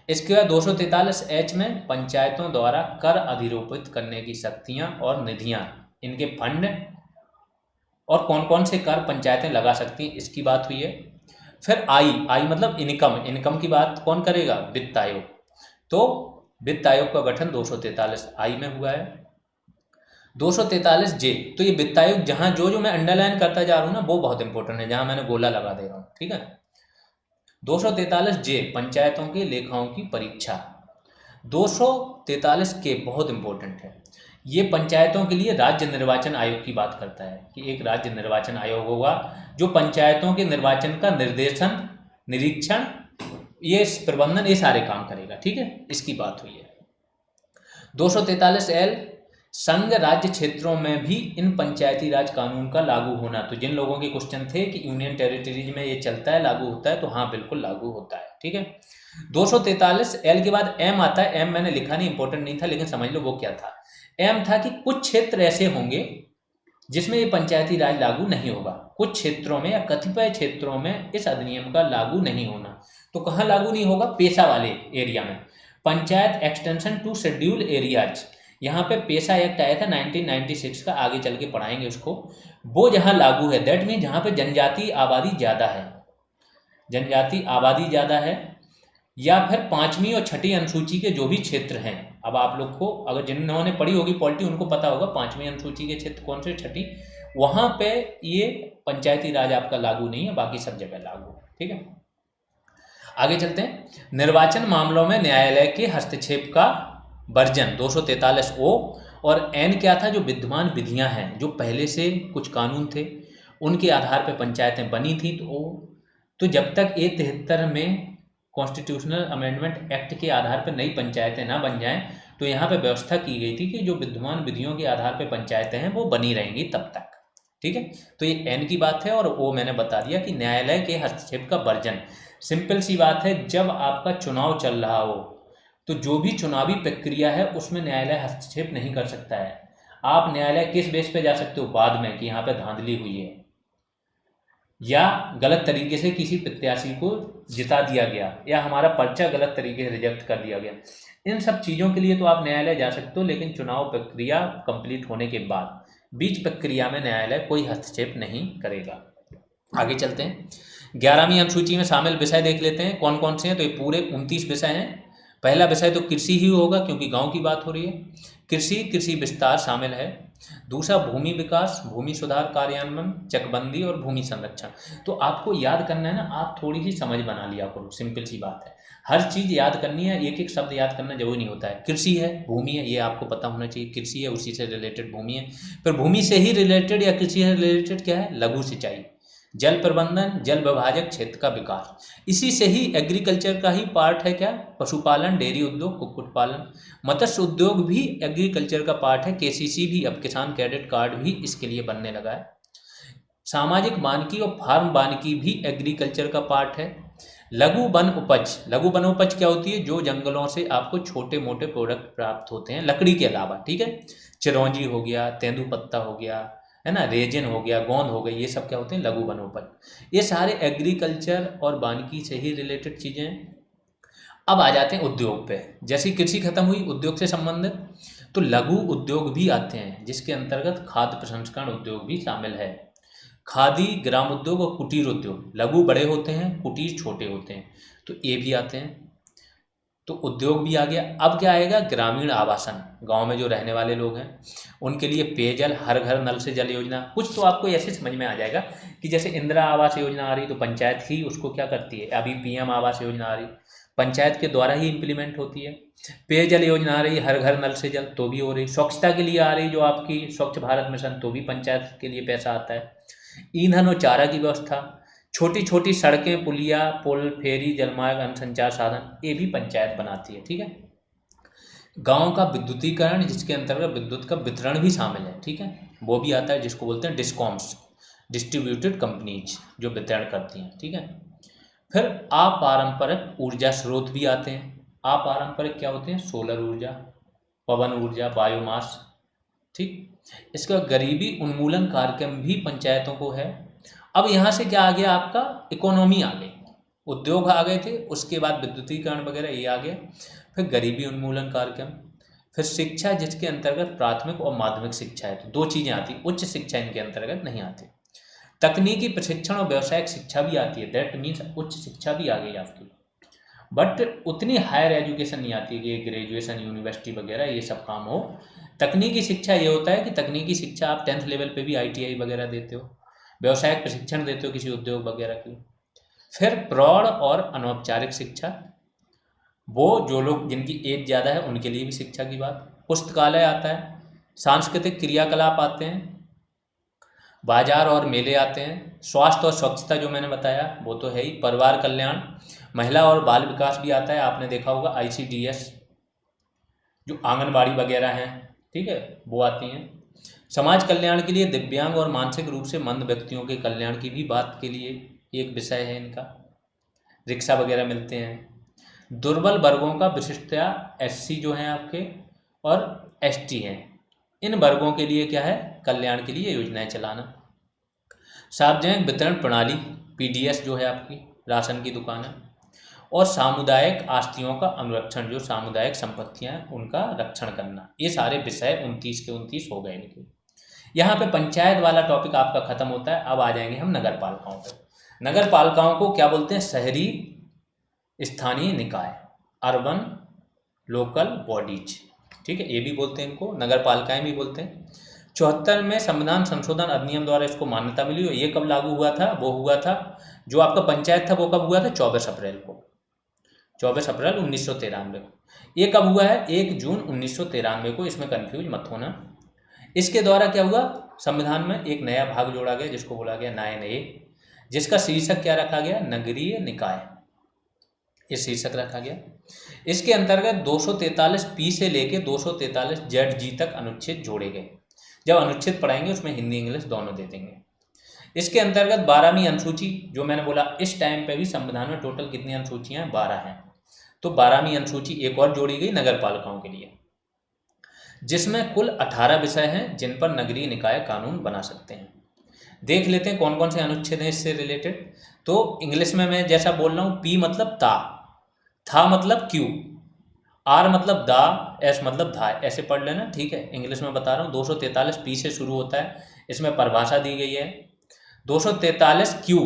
इसके बाद 243 एच में पंचायतों द्वारा कर अधिरोपित करने की शक्तियाँ और निधियाँ, इनके फंड और कौन कौन से कर पंचायतें लगा सकती हैं, इसकी बात हुई है। फिर आई मतलब इनकम की बात कौन करेगा, वित्त आयोग। तो वित्त आयोग का गठन 243 आई में हुआ है। 243 जे तो ये वित्त आयोग जहां जो मैं अंडरलाइन करता जा रहा हूं ना वो बहुत इंपॉर्टेंट है, जहां मैंने गोला लगा दे रहा हूं, ठीक है। 243 जे पंचायतों के लेखाओं की परीक्षा। 243 के बहुत इंपॉर्टेंट है, ये पंचायतों के लिए राज्य निर्वाचन आयोग की बात करता है कि एक राज्य निर्वाचन आयोग होगा जो पंचायतों के निर्वाचन का निर्देशन, निरीक्षण, ये प्रबंधन, ये सारे काम करेगा, ठीक है, इसकी बात हुई है। 243 एल संघ राज्य क्षेत्रों में भी इन पंचायती राज कानून का लागू होना। तो जिन लोगों के क्वेश्चन थे कि यूनियन टेरिटरीज में ये चलता है, लागू होता है, तो हाँ बिल्कुल लागू होता है, ठीक है। 243 एल के बाद एम आता है। एम मैंने लिखा नहीं, इंपॉर्टेंट नहीं था, लेकिन समझ लो वो क्या था। एम था कि कुछ क्षेत्र ऐसे होंगे जिसमें ये पंचायती राज लागू नहीं होगा, कुछ क्षेत्रों में या कतिपय क्षेत्रों में इस अधिनियम का लागू नहीं होना। तो कहाँ लागू नहीं होगा, पेशा वाले एरिया में। Panchayat extension to schedule areas, यहाँ पे पेशा एक्ट आया था 1996 का, आगे चल के पढ़ाएंगे उसको। वो जहाँ लागू है दैट मीन जहाँ पे जनजातीय आबादी ज़्यादा है, जनजातीय आबादी ज़्यादा है, या फिर 5वीं और 6ठी अनुसूची के जो भी क्षेत्र हैं। अब आप लोग को अगर जिन्होंने पढ़ी होगी पॉलिटी उनको पता होगा 5वीं अनुसूची के क्षेत्र कौन से, 6ठी, वहाँ पे ये पंचायती राज आपका लागू नहीं है, बाकी सब जगह लागू है, ठीक है। आगे चलते हैं। निर्वाचन मामलों में न्यायालय के हस्तक्षेप का वर्जन 243 ओ और एन क्या था, जो विद्यमान विधियां हैं, जो पहले से कुछ कानून थे उनके आधार पर पंचायतें बनी थी, तो जब तक ए 73 में कॉन्स्टिट्यूशनल अमेंडमेंट एक्ट के आधार पर नई पंचायतें ना बन जाएं, तो यहाँ पे व्यवस्था की गई थी कि जो विद्यमान विधियों के आधार पर पंचायतें हैं वो बनी रहेंगी तब तक, ठीक है। तो ये एन की बात है। और वो मैंने बता दिया कि न्यायालय के हस्तक्षेप का वर्जन, सिंपल सी बात है, जब आपका चुनाव चल रहा हो तो जो भी चुनावी प्रक्रिया है उसमें न्यायालय हस्तक्षेप नहीं कर सकता है। आप न्यायालय किस बेस पे जा सकते हो, बाद में, कि यहाँ पे धांधली हुई है या गलत तरीके से किसी प्रत्याशी को जिता दिया गया या हमारा पर्चा गलत तरीके से रिजेक्ट कर दिया गया, इन सब चीज़ों के लिए तो आप न्यायालय जा सकते हो। लेकिन चुनाव प्रक्रिया कंप्लीट होने के बाद बीच प्रक्रिया में न्यायालय कोई हस्तक्षेप नहीं करेगा। आगे चलते हैं। 11वीं अनुसूची में शामिल विषय देख लेते हैं कौन कौन से हैं। तो ये पूरे 29 विषय हैं। पहला विषय तो कृषि ही होगा क्योंकि गांव की बात हो रही है। कृषि विस्तार शामिल है। दूसरा भूमि विकास, भूमि सुधार कार्यान्वयन, चकबंदी और भूमि संरक्षण। तो आपको याद करना है ना, आप थोड़ी सी समझ बना लिया करो, सिंपल सी बात है। हर चीज़ याद करनी है, एक एक शब्द याद करना जरूरी नहीं होता है। कृषि है, भूमि है, ये आपको पता होना चाहिए। कृषि है, उसी से रिलेटेड भूमि है। फिर भूमि से ही रिलेटेड या कृषि से रिलेटेड क्या है, लघु सिंचाई। जल प्रबंधन, जल विभाजक क्षेत्र का विकास। इसी से ही एग्रीकल्चर का ही पार्ट है क्या, पशुपालन, डेयरी उद्योग, कुक्कुट पालन, मत्स्य उद्योग भी एग्रीकल्चर का पार्ट है। केसीसी भी, अब किसान क्रेडिट कार्ड भी इसके लिए बनने लगा है। सामाजिक वानिकी और फार्म वानिकी भी एग्रीकल्चर का पार्ट है। लघु वन उपज, लघु वन उपज क्या होती है, जो जंगलों से आपको छोटे मोटे प्रोडक्ट प्राप्त होते हैं लकड़ी के अलावा, ठीक है। चिरौंजी हो गया, तेंदुपत्ता हो गया, है ना, रेजिन हो गया, गोंद हो गई, ये सब क्या होते हैं, लघु वन उपज। ये सारे एग्रीकल्चर और वानिकी से ही रिलेटेड चीज़ें हैं। अब आ जाते हैं उद्योग पे। जैसे कृषि खत्म हुई, उद्योग से संबंधित तो लघु उद्योग भी आते हैं, जिसके अंतर्गत खाद्य प्रसंस्करण उद्योग भी शामिल है। खादी, ग्राम उद्योग और कुटीर उद्योग, लघु बड़े होते हैं, कुटीर छोटे होते हैं, तो ये भी आते हैं। तो उद्योग भी आ गया। अब क्या आएगा, ग्रामीण आवासन, गांव में जो रहने वाले लोग हैं उनके लिए पेयजल, हर घर नल से जल योजना। कुछ तो आपको ऐसे समझ में आ जाएगा कि जैसे इंदिरा आवास योजना आ रही तो पंचायत ही उसको क्या करती है, अभी पीएम आवास योजना आ रही पंचायत के द्वारा ही इम्प्लीमेंट होती है। पेयजल योजना आ रही, हर घर नल से जल, तो भी हो रही। स्वच्छता के लिए आ रही जो आपकी स्वच्छ भारत मिशन, तो भी पंचायत के लिए पैसा आता है। ईंधन और चारा की व्यवस्था, छोटी छोटी सड़कें, पुलिया, पुल, फेरी, जलमार्ग, अन्य संचार साधन, ये भी पंचायत बनाती है, ठीक है। गांव का विद्युतीकरण, जिसके अंतर्गत विद्युत का वितरण भी शामिल है, ठीक है, वो भी आता है, जिसको बोलते हैं डिस्कॉम्स, डिस्ट्रीब्यूटेड कंपनीज, जो वितरण करती हैं, ठीक है। फिर अपारंपरिक ऊर्जा स्रोत भी आते हैं। अपारंपरिक क्या होते हैं, सोलर ऊर्जा, पवन ऊर्जा, बायोमास, ठीक। इसका गरीबी उन्मूलन कार्यक्रम भी पंचायतों को है। अब यहाँ से क्या आ गया, आपका इकोनॉमी आ गई, उद्योग आ गए थे, उसके बाद विद्युतीकरण वगैरह ये आ गया, फिर गरीबी उन्मूलन कार्यक्रम, फिर शिक्षा, जिसके अंतर्गत प्राथमिक और माध्यमिक शिक्षा है, तो दो चीज़ें आती, उच्च शिक्षा इनके अंतर्गत नहीं आती। तकनीकी प्रशिक्षण और व्यावसायिक शिक्षा भी आती है, दैट मीन्स उच्च शिक्षा भी आ गई आपकी, बट उतनी हायर एजुकेशन नहीं आती कि ग्रेजुएशन, यूनिवर्सिटी वगैरह ये सब काम हो। तकनीकी शिक्षा ये होता है कि तकनीकी शिक्षा आप 10th लेवल पे भी ITI वगैरह देते हो, व्यावसायिक प्रशिक्षण देते हो किसी उद्योग वगैरह की। फिर प्रौढ़ और अनौपचारिक शिक्षा, वो जो लोग जिनकी एज ज़्यादा है उनके लिए भी शिक्षा की बात। पुस्तकालय आता है, सांस्कृतिक क्रियाकलाप आते हैं, बाजार और मेले आते हैं, स्वास्थ्य और स्वच्छता जो मैंने बताया वो तो है ही, परिवार कल्याण, महिला और बाल विकास भी आता है, आपने देखा होगा ICDS, जो आंगनबाड़ी वगैरह हैं, ठीक है, वो आती हैं। समाज कल्याण के लिए दिव्यांग और मानसिक रूप से मंद व्यक्तियों के कल्याण की भी बात के लिए एक विषय है इनका, रिक्शा वगैरह मिलते हैं। दुर्बल वर्गों का विशिष्टता SC जो हैं आपके और ST हैं, इन वर्गों के लिए क्या है, कल्याण के लिए योजनाएं चलाना। सार्वजनिक वितरण प्रणाली PDS जो है आपकी, राशन की दुकान है। और सामुदायिक आस्तियों का अनुरक्षण, जो सामुदायिक संपत्तियां हैं उनका रक्षण करना, ये सारे विषय 29 के 29 हो गए इनके। यहाँ पे पंचायत वाला टॉपिक आपका खत्म होता है। अब आ जाएंगे हम नगर पालिकाओं पे। नगर पालिकाओं को क्या बोलते हैं, शहरी स्थानीय निकाय, अर्बन लोकल बॉडीज, ठीक है, ये भी बोलते हैं इनको, नगर पालिकाएं भी बोलते हैं। 74 में संविधान संशोधन अधिनियम द्वारा इसको मान्यता मिली। और ये कब लागू हुआ था, वो हुआ था जो आपका पंचायत था वो कब हुआ था, 24 अप्रैल को, 24 अप्रैल 1993 को। ये कब हुआ है, 1 जून 1993 को, इसमें कंफ्यूज मत होना। इसके द्वारा क्या हुआ, संविधान में एक नया भाग जोड़ा गया जिसको बोला गया 9A, जिसका शीर्षक क्या रखा गया, नगरीय निकाय, ये शीर्षक रखा गया। इसके अंतर्गत 243P से लेके 243ZG तक अनुच्छेद जोड़े गए। जब अनुच्छेद पढ़ाएंगे उसमें हिंदी इंग्लिश दोनों दे देंगे। इसके अंतर्गत 12वीं अनुसूची, जो मैंने बोला इस टाइम पे भी संविधान में टोटल कितनी अनुसूचियां हैं, 12 हैं, तो 12वीं अनुसूची एक और जोड़ी गई नगर पालिकाओं के लिए, जिसमें कुल 18 विषय हैं जिन पर नगरीय निकाय कानून बना सकते हैं। देख लेते हैं कौन कौन से अनुच्छेद हैं इससे रिलेटेड। तो इंग्लिश में मैं जैसा बोल रहा हूँ, P मतलब था मतलब क्यू, R मतलब दा, S मतलब धा, ऐसे पढ़ लेना, ठीक है। इंग्लिश में बता रहा हूँ, 243P से शुरू होता है, इसमें परिभाषा दी गई है। 243Q,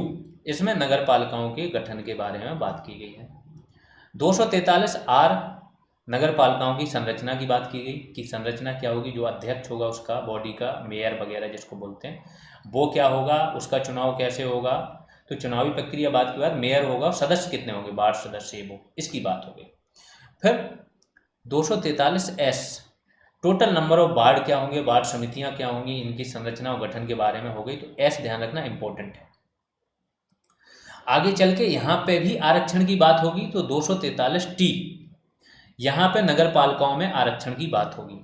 इसमें नगर पालिकाओं के गठन के बारे में बात की गई है। 243R, नगर पालिकाओं की संरचना की बात की गई कि संरचना क्या होगी, जो अध्यक्ष होगा उसका बॉडी का, मेयर वगैरह जिसको बोलते हैं, वो क्या होगा, उसका चुनाव कैसे होगा, तो चुनावी प्रक्रिया बात के बाद मेयर होगा, सदस्य कितने होंगे, वार्ड सदस्य, वो इसकी बात हो गई। फिर 243S, total number of ward क्या होंगे, वार्ड समितियां क्या होंगी, इनकी संरचना और गठन के बारे में हो गई। तो S ध्यान रखना इंपॉर्टेंट है। आगे चल के यहाँ पे भी आरक्षण की बात होगी तो 243T, यहाँ पे नगर पालिकाओं में आरक्षण की बात होगी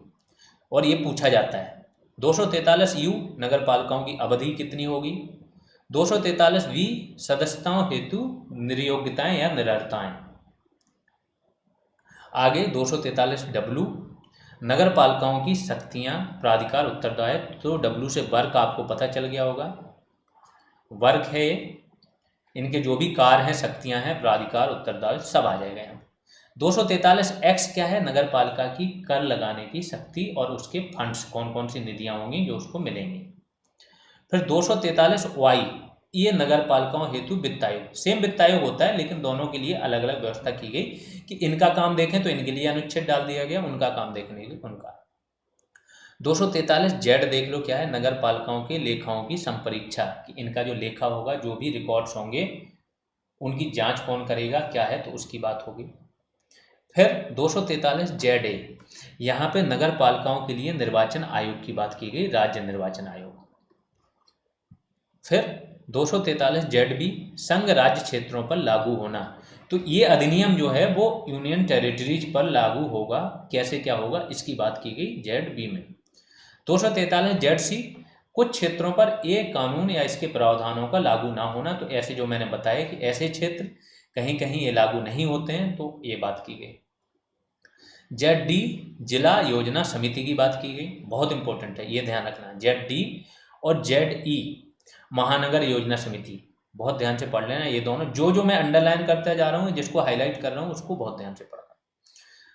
और ये पूछा जाता है। 243U नगर पालिकाओं की अवधि कितनी होगी। 243V सदस्यताओं हेतु निर्योग्यताएं या निरर्हताएं। आगे 243W नगर पालिकाओं की शक्तियां, प्राधिकार, उत्तरदायित्व। तो W से वर्ग आपको पता चल गया होगा, वर्ग है इनके जो भी कार्य हैं, शक्तियां हैं, प्राधिकार, उत्तरदायित्व सब आ जाएगा यहाँ। 243X क्या है, नगर पालिका की कर लगाने की शक्ति और उसके फंड्स, कौन कौन सी निधियां होंगी जो उसको मिलेंगी। फिर 243Y ये नगर पालिकाओं हेतु वित्त आयोग, सेम वित्त आयोग होता है लेकिन दोनों के लिए अलग अलग व्यवस्था की गई कि इनका काम देखें तो इनके लिए अनुच्छेद डाल दिया गया, उनका काम देखने के लिए उनका। 243Z देख लो क्या है, नगर पालिकाओं के लेखाओं की संपरीक्षा, कि इनका जो लेखा होगा, जो भी रिकॉर्ड्स होंगे उनकी जांच कौन करेगा, क्या है, तो उसकी बात होगी। फिर 243ZA यहाँ पे नगर पालिकाओं के लिए निर्वाचन आयोग की बात की गई, राज्य निर्वाचन आयोग। फिर 243ZB संघ राज्य क्षेत्रों पर लागू होना, तो ये अधिनियम जो है वो यूनियन टेरिटरीज पर लागू होगा, कैसे क्या होगा इसकी बात की गई ZB में। 243ZC कुछ क्षेत्रों पर ये कानून या इसके प्रावधानों का लागू ना होना, तो ऐसे जो मैंने बताया कि ऐसे क्षेत्र कहीं कहीं ये लागू नहीं होते हैं, तो ये बात की गई। ZD जिला योजना समिति की बात की गई, बहुत इंपॉर्टेंट है, ये ध्यान रखना। ZD और ZE महानगर योजना समिति, बहुत ध्यान से पढ़ लेना ये दोनों, जो मैं अंडरलाइन करता जा रहा हूँ, जिसको हाईलाइट कर रहा हूँ उसको बहुत ध्यान से पढ़ना।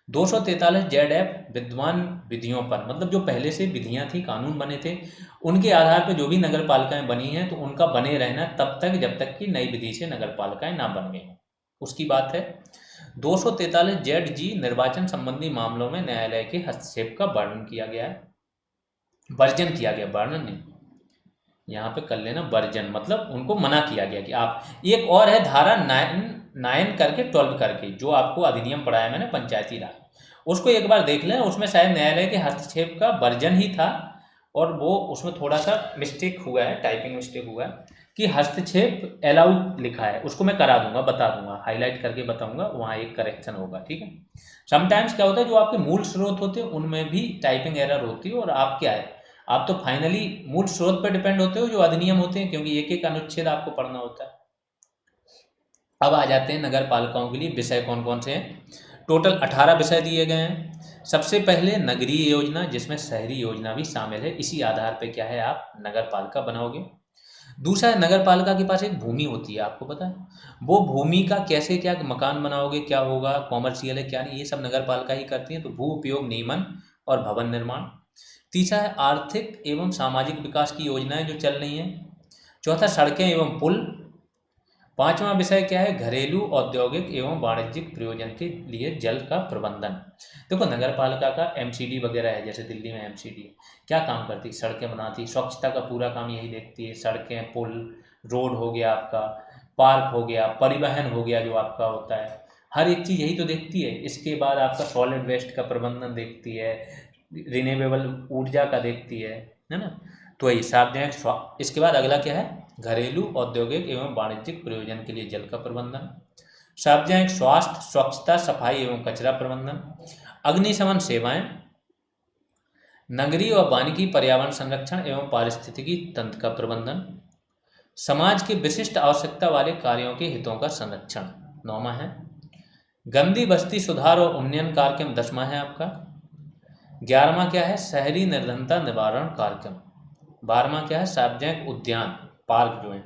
243ZF विद्वान विधियों पर, मतलब जो पहले से विधियां थी, कानून बने थे, उनके आधार पर जो भी नगर पालिकाएं बनी हैं तो उनका बने रहना तब तक जब तक कि नई विधि से नगर पालिकाएं ना बन गई, उसकी बात है। 243ZG निर्वाचन संबंधी मामलों में न्यायालय के हस्तक्षेप का वर्णन किया गया है, वर्जन किया गया, वर्णन नहीं, यहाँ पे कर लेना वर्जन, मतलब उनको मना किया गया कि आप। एक और है धारा 9 करके 12 करके, जो आपको अधिनियम पढ़ाया मैंने पंचायती राज, उसको एक बार देख लें, उसमें शायद न्यायालय के हस्तक्षेप का वर्जन ही था और वो उसमें थोड़ा सा मिस्टेक हुआ है, टाइपिंग मिस्टेक हुआ है कि हस्तक्षेप अलाउड लिखा है, उसको मैं करा दूंगा, बता दूंगा, हाईलाइट करके बताऊंगा, वहाँ एक करेक्शन होगा, ठीक है। समटाइम्स क्या होता है, जो आपके मूल स्रोत होते हैं उनमें भी टाइपिंग एरर होती है, और आप क्या है, आप तो फाइनली मूल स्रोत पर डिपेंड होते हो जो अधिनियम होते हैं, क्योंकि एक एक अनुच्छेद आपको पढ़ना होता है। अब आ जाते हैं नगर पालिकाओं के लिए विषय कौन कौन से हैं। टोटल 18 विषय दिए गए हैं। सबसे पहले नगरीय योजना, जिसमें शहरी योजना भी शामिल है, इसी आधार पे क्या है आप नगर पालिका बनाओगे। दूसरा है नगर पालिका के पास एक भूमि होती है, आपको पता है, वो भूमि का कैसे क्या मकान बनाओगे, क्या होगा, कॉमर्शियल है क्या नहीं, ये सब नगर पालिका ही करती है, तो भू उपयोग नियमन और भवन निर्माण। तीसरा है आर्थिक एवं सामाजिक विकास की योजनाएं जो चल रही हैं। चौथा सड़कें एवं पुल। पांचवा विषय क्या है, घरेलू औद्योगिक एवं वाणिज्यिक प्रयोजन के लिए जल का प्रबंधन। देखो नगर पालिका का एमसीडी वगैरह है, जैसे दिल्ली में एमसीडी क्या काम करती, सड़कें बनाती, स्वच्छता का पूरा काम यही देखती है, सड़कें, पुल, रोड हो गया आपका, पार्क हो गया, परिवहन हो गया जो आपका होता है, हर एक चीज़ यही तो देखती है। इसके बाद आपका सॉलिड वेस्ट का प्रबंधन देखती है, रिन्यूएबल ऊर्जा का देखती है ना, तो ये सार्वजनिक। इसके बाद अगला क्या है, घरेलू औद्योगिक एवं वाणिज्यिक प्रयोजन के लिए जल का प्रबंधन। सार्वजनिक स्वास्थ्य, स्वच्छता, सफाई एवं कचरा प्रबंधन। अग्निशमन सेवाएं। नगरीय और वानिकी पर्यावरण संरक्षण एवं पारिस्थितिकी तंत्र का प्रबंधन। समाज के विशिष्ट आवश्यकता वाले कार्यों के हितों का संरक्षण, 9वां है। गंदी बस्ती सुधार और उन्नयन कार्यक्रम, 10वां है आपका। 11वां क्या है, शहरी निर्धनता निवारण कार्यक्रम। 12वां क्या है, सार्वजनिक उद्यान, पार्क जो है,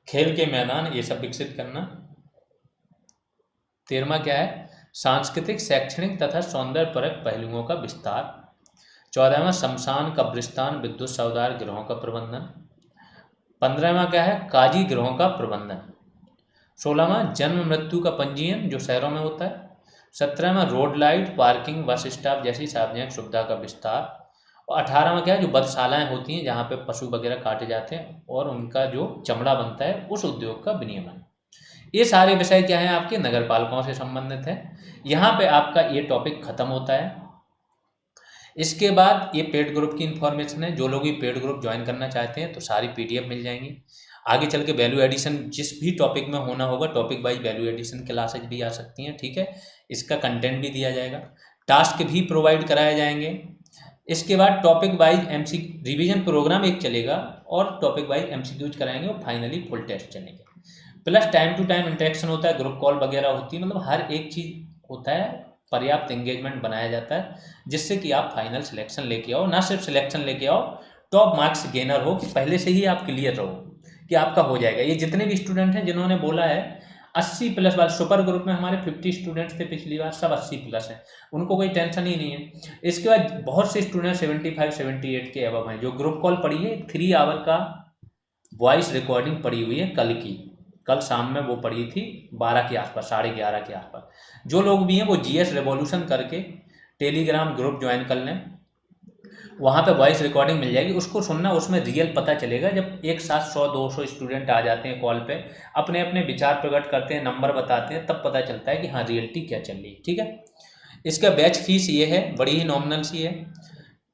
खेल के मैदान, ये सब विकसित करना। 13वां क्या है, सांस्कृतिक, शैक्षणिक तथा सौंदर्यपरक पहलुओं का विस्तार। 14वां शमशान, कब्रिस्तान, विद्युत शवदाह गृहों का प्रबंधन। 15वां क्या है, काजी गृहों का प्रबंधन। 16वां जन्म मृत्यु का पंजीयन जो शहरों में होता है। 17वां road light, parking, bus stop जैसी सार्वजनिक सुविधा का विस्तार। और 18वां क्या है, जो बधशालाएं होती हैं जहाँ पे पशु वगैरह काटे जाते हैं और उनका जो चमड़ा बनता है, उस उद्योग का विनियमन। ये सारे विषय क्या हैं आपके नगर पालिकाओं से संबंधित है। यहाँ पे आपका ये टॉपिक खत्म होता है। इसके बाद ये पेड ग्रुप की इन्फॉर्मेशन है, जो लोग ये पेड ग्रुप ज्वाइन करना चाहते हैं तो सारी PDF मिल जाएंगी। आगे चल के वैल्यू एडिशन जिस भी टॉपिक में होना होगा, topic wise value addition classes भी आ सकती हैं, ठीक है। इसका कंटेंट भी दिया जाएगा, टास्क भी प्रोवाइड कराए जाएंगे। इसके बाद topic wise MC revision programme एक चलेगा और टॉपिक वाइज एमसीक्यूज कराएंगे और फाइनली फुल टेस्ट चलेंगे। Plus time to time interaction होता है, ग्रुप कॉल वगैरह होती है, मतलब हर एक चीज़ होता है, पर्याप्त एंगेजमेंट बनाया जाता है जिससे कि आप फाइनल सिलेक्शन लेके आओ। ना सिर्फ सिलेक्शन लेके आओ, टॉप मार्क्स गेनर हो, कि पहले से ही आप क्लियर रहो कि आपका हो जाएगा। ये जितने भी स्टूडेंट हैं जिन्होंने बोला है 80 प्लस वाले, सुपर ग्रुप में हमारे 50 स्टूडेंट्स थे पिछली बार, सब 80 प्लस हैं, उनको कोई टेंशन ही नहीं है। इसके बाद बहुत से स्टूडेंट 75 78 के अबव हैं। जो ग्रुप कॉल पड़ी है 3 आवर का वॉइस रिकॉर्डिंग पड़ी हुई है कल शाम में वो पड़ी थी 12 के आसपास, 11:30 के आसपास। जो लोग भी हैं वो जीएस रेवोल्यूशन करके टेलीग्राम ग्रुप ज्वाइन कर लें, वहाँ पे वॉइस रिकॉर्डिंग मिल जाएगी, उसको सुनना, उसमें रियल पता चलेगा। जब एक साथ 100-200 स्टूडेंट आ जाते हैं कॉल पे, अपने अपने विचार प्रकट करते हैं, नंबर बताते हैं, तब पता चलता है कि हाँ रियलिटी क्या चल रही है, ठीक है। इसका बैच फीस ये है, बड़ी ही नॉमिनल सी है।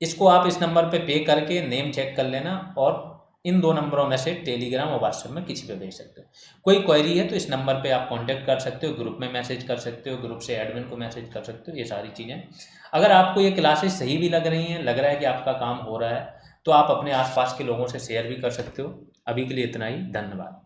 इसको आप इस नंबर पे पे करके नेम चेक कर लेना और इन 2 नंबरों में से टेलीग्राम और व्हाट्सएप में किसी पे भेज सकते हो। कोई क्वेरी है तो इस नंबर पे आप कांटेक्ट कर सकते हो, ग्रुप में मैसेज कर सकते हो, ग्रुप से एडमिन को मैसेज कर सकते हो, ये सारी चीज़ें। अगर आपको ये क्लासेस सही भी लग रही हैं, लग रहा है कि आपका काम हो रहा है, तो आप अपने आसपास के लोगों से शेयर भी कर सकते हो। अभी के लिए इतना ही, धन्यवाद।